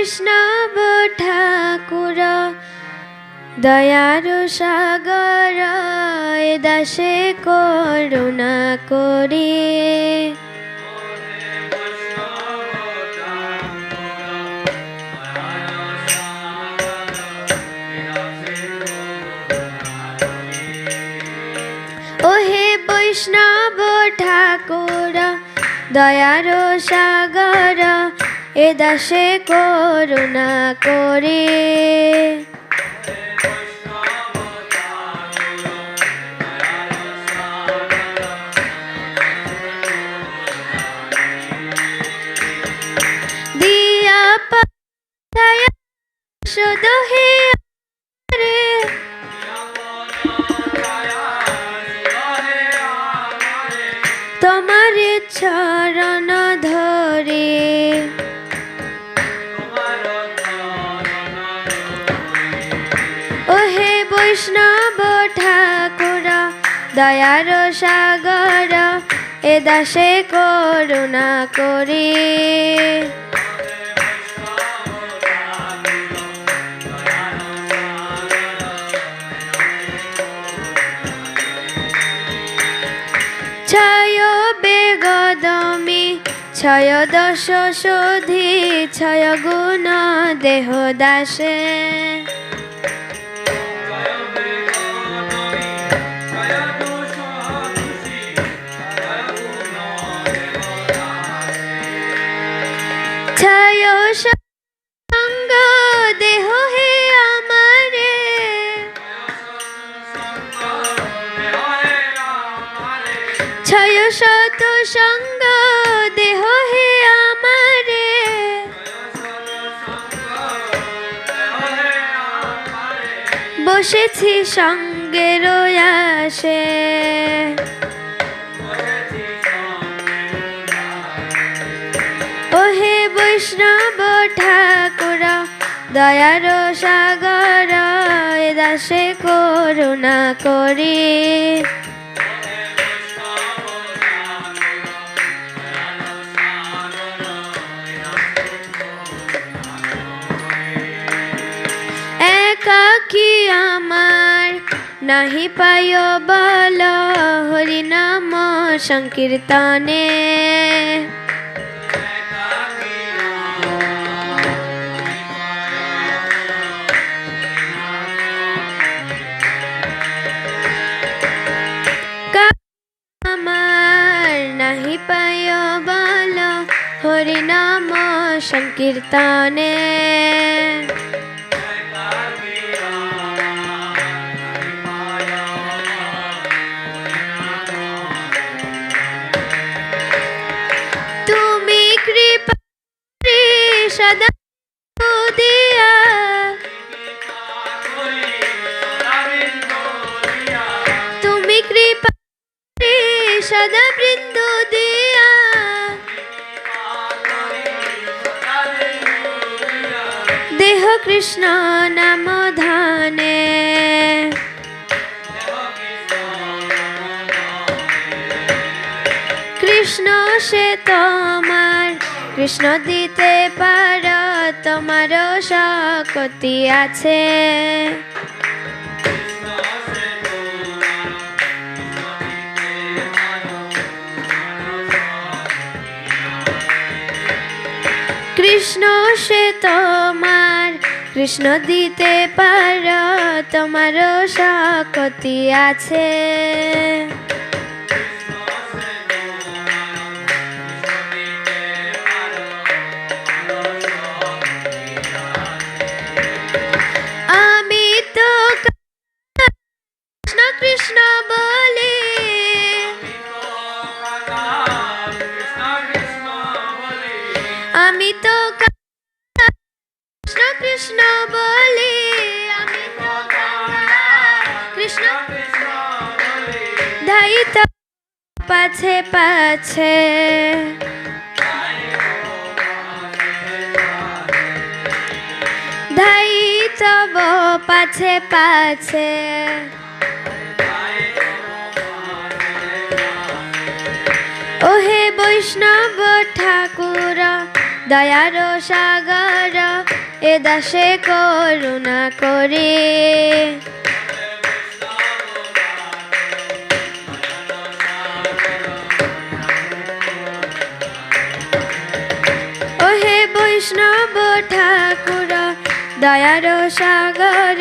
বৈষ্ণব ঠাকুর দয়ার সাগর এ দাসে করুণা করি। ওহে বৈষ্ণব ঠাকুর দয়ার সাগর এ দাসে করুণা করি। দিয়া পাঠায়া শুধু হে রে তোমার চরণ ধরে। ওহে বৈষ্ণব ঠাকুর দয়ার সাগর এ দাসে করুণা করি। ছয় বেগদমি ছয় দশ শোধি ছয় গুণ দেহ দাসে। ছয় সঙ্গ দেহ হে আমারে ছয় শত সঙ্গ দেহ হে আমারে। বসেছি সঙ্গের আসে ওহে বৈষ্ণব ঠাকুর দয়ার সাগর এ দাসে করুণা করি। একাকী আমার নাহি পায় বল হরি নাম সংকীর্তনে। আমার নাহি পায় বল হরি নাম সংকীর্তনে। তুমি কৃপা সদা দিয়া তুমি কৃপা সদা বৃন্দ দিয়া দেহ কৃষ্ণ নাম ধানে। কৃষ্ণ সে তোমার কৃষ্ণ দিতে পার তোমার শক্তি আছে। কৃষ্ণ সে তোমার কৃষ্ণ দিতে পার তোমার শক্তি আছে। আমি তো কৃষ্ণ কৃষ্ণ বলি আমি তো কৃষ্ণ কৃষ্ণ বলি আমি তো কৃষ্ণ ধাই তো পাছে পাছে ধাই তব পাছে পাছে। ওহে বৈষ্ণব ঠাকুর দয়ার সাগর এ দাসে করুণা করে। ওহে বৈষ্ণব ঠাকুর দয়ার সাগর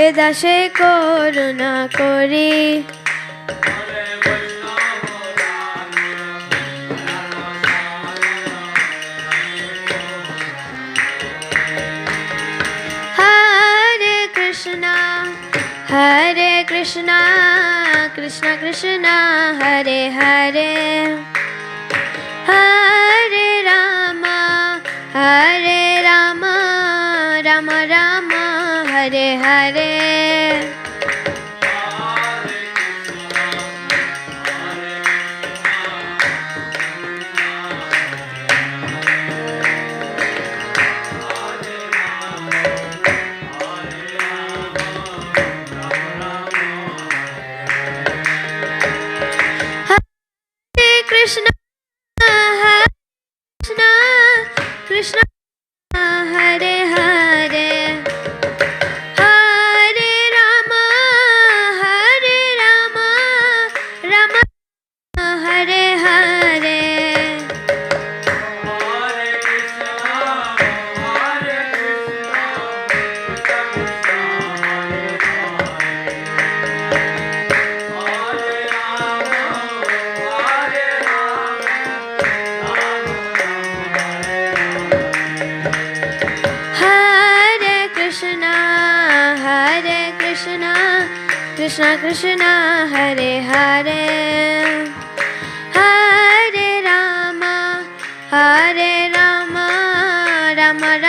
এ দাসে করুণা করি। হরে কৃষ্ণ কৃষ্ণ কৃষ্ণ হরে হরে, হরে রাম রাম রাম হরে হরে। কৃষ্ণ কৃষ্ণ হরে হরে, হরে রাম রাম হরে হরে। কৃষ্ণ কৃষ্ণ হরে হরে, হরে রাম রাম রাম